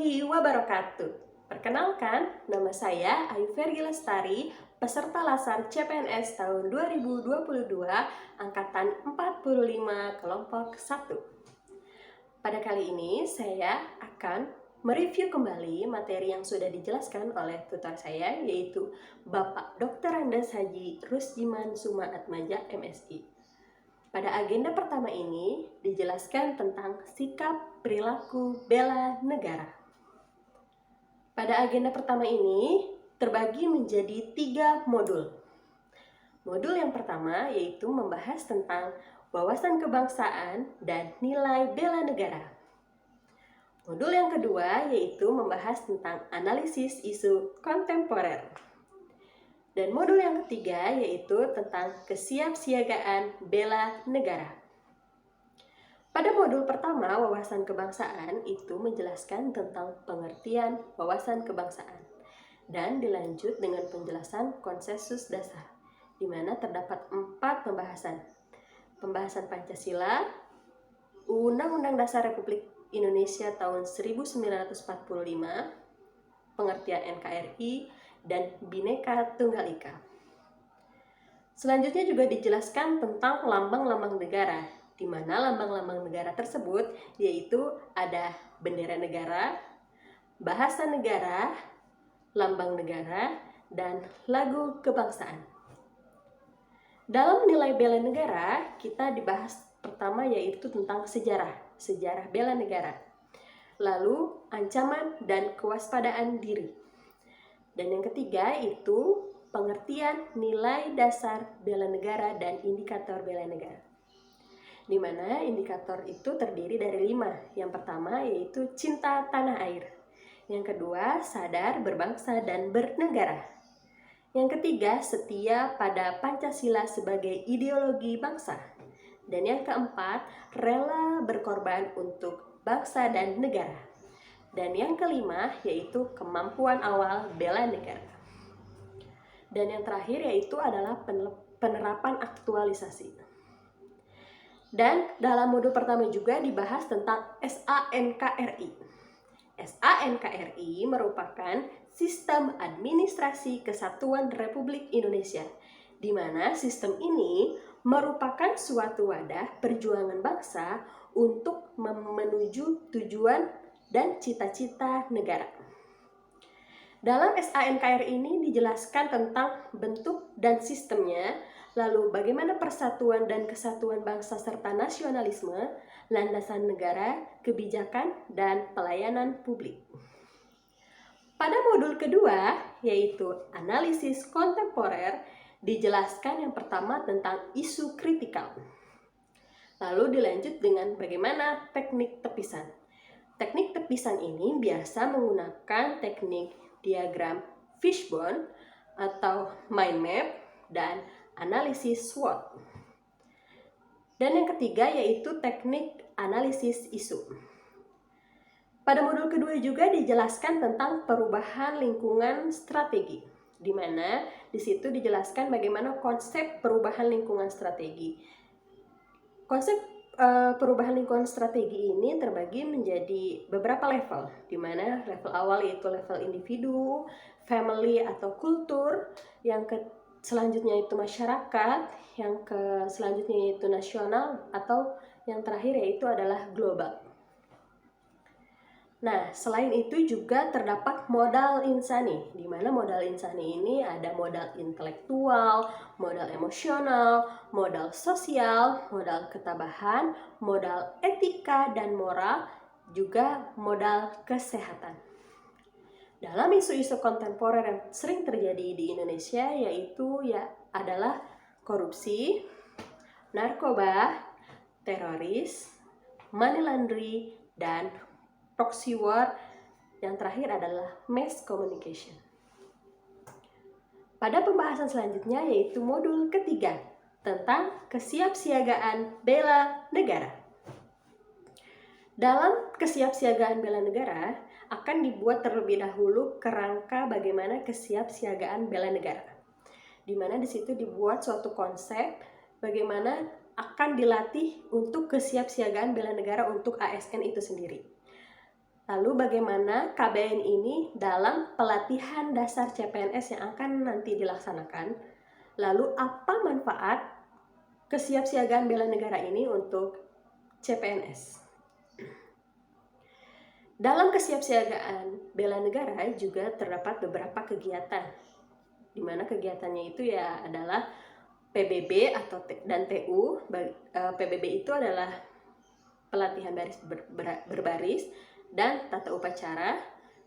warahmatullahi wabarakatuh. Perkenalkan, nama saya Ayu Fergi Lestari, peserta Lasar CPNS tahun 2022, Angkatan 45, kelompok 1. Pada kali ini, saya akan mereview kembali materi yang sudah dijelaskan oleh tutor saya, yaitu Bapak Dr. Andes Haji Rusdiman Sumaatmaja, MSI. Pada agenda pertama ini dijelaskan tentang sikap perilaku bela negara. Pada agenda pertama ini terbagi menjadi 3 modul. Modul yang pertama yaitu membahas tentang wawasan kebangsaan dan nilai bela negara. Modul yang kedua yaitu membahas tentang analisis isu kontemporer. Dan modul yang ketiga yaitu tentang kesiapsiagaan bela negara. Pada modul pertama, wawasan kebangsaan itu menjelaskan tentang pengertian wawasan kebangsaan dan dilanjut dengan penjelasan konsensus dasar, di mana terdapat 4 pembahasan. Pembahasan Pancasila, Undang-Undang Dasar Republik Indonesia tahun 1945, pengertian NKRI, dan Bhinneka Tunggal Ika. Selanjutnya juga dijelaskan tentang lambang-lambang negara, di mana lambang-lambang negara tersebut yaitu ada bendera negara, bahasa negara, lambang negara, dan lagu kebangsaan. Dalam nilai bela negara, kita dibahas pertama yaitu tentang sejarah bela negara. Lalu ancaman dan kewaspadaan diri. Dan yang ketiga itu pengertian nilai dasar bela negara dan indikator bela negara. Di mana indikator itu terdiri dari 5. Yang pertama yaitu cinta tanah air. Yang kedua, sadar berbangsa dan bernegara. Yang ketiga, setia pada Pancasila sebagai ideologi bangsa. Dan yang keempat, rela berkorban untuk bangsa dan negara. Dan yang kelima yaitu kemampuan awal bela negara. Dan yang terakhir yaitu adalah penerapan aktualisasi. Dan dalam modul pertama juga dibahas tentang SANKRI. SANKRI merupakan Sistem Administrasi Kesatuan Republik Indonesia, di mana sistem ini merupakan suatu wadah perjuangan bangsa untuk menuju tujuan dan cita-cita negara. Dalam SANKRI ini dijelaskan tentang bentuk dan sistemnya, lalu bagaimana persatuan dan kesatuan bangsa serta nasionalisme, landasan negara, kebijakan, dan pelayanan publik. Pada modul kedua, yaitu analisis kontemporer, dijelaskan yang pertama tentang isu kritikal. Lalu dilanjut dengan bagaimana teknik tepisan. Teknik tepisan ini biasa menggunakan teknik diagram fishbone atau mind map dan analisis SWOT. Dan yang ketiga yaitu teknik analisis isu. Pada modul kedua juga dijelaskan tentang perubahan lingkungan strategi, di mana di situ dijelaskan bagaimana konsep perubahan lingkungan strategi. Konsep perubahan lingkungan strategi ini terbagi menjadi beberapa level, di mana level awal yaitu level individu, family atau kultur, yang selanjutnya itu masyarakat, yang selanjutnya yaitu nasional, atau yang terakhir yaitu adalah global. Nah, selain itu juga terdapat modal insani, di mana modal insani ini ada modal intelektual, modal emosional, modal sosial, modal ketabahan, modal etika dan moral, juga modal kesehatan. Dalam isu-isu kontemporer yang sering terjadi di Indonesia yaitu adalah korupsi, narkoba, teroris, money laundry, dan proxy war. Yang terakhir adalah mass communication. Pada pembahasan selanjutnya yaitu modul ketiga tentang kesiapsiagaan bela negara. Dalam kesiapsiagaan bela negara akan dibuat terlebih dahulu kerangka bagaimana kesiapsiagaan bela negara, di mana di situ dibuat suatu konsep bagaimana akan dilatih untuk kesiapsiagaan bela negara untuk ASN itu sendiri. Lalu bagaimana KBN ini dalam pelatihan dasar CPNS yang akan nanti dilaksanakan? Lalu apa manfaat kesiapsiagaan bela negara ini untuk CPNS? Dalam kesiapsiagaan bela negara juga terdapat beberapa kegiatan, di mana kegiatannya itu ya adalah PBB dan TU. PBB itu adalah pelatihan baris berbaris dan tata upacara,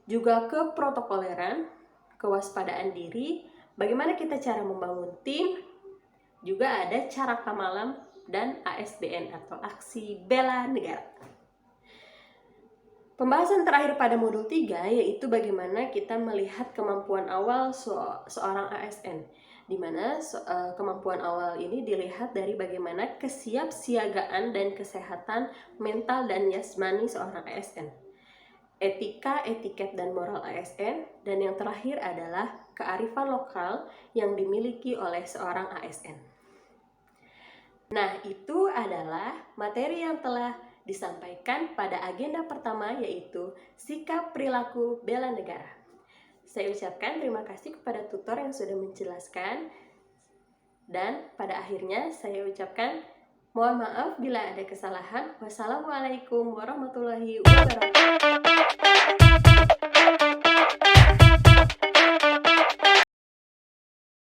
juga keprotokoleran, kewaspadaan diri, bagaimana kita cara membangun tim, juga ada caraka malam dan ASBN atau aksi bela negara. Pembahasan terakhir pada modul 3 yaitu bagaimana kita melihat kemampuan awal seorang ASN, di mana kemampuan awal ini dilihat dari bagaimana kesiapsiagaan dan kesehatan mental dan jasmani seorang ASN, etika, etiket, dan moral ASN, dan yang terakhir adalah kearifan lokal yang dimiliki oleh seorang ASN. Nah, itu adalah materi yang telah disampaikan pada agenda pertama, yaitu sikap perilaku bela negara. Saya ucapkan terima kasih kepada tutor yang sudah menjelaskan, dan pada akhirnya saya ucapkan mohon maaf bila ada kesalahan. Wassalamualaikum warahmatullahi wabarakatuh.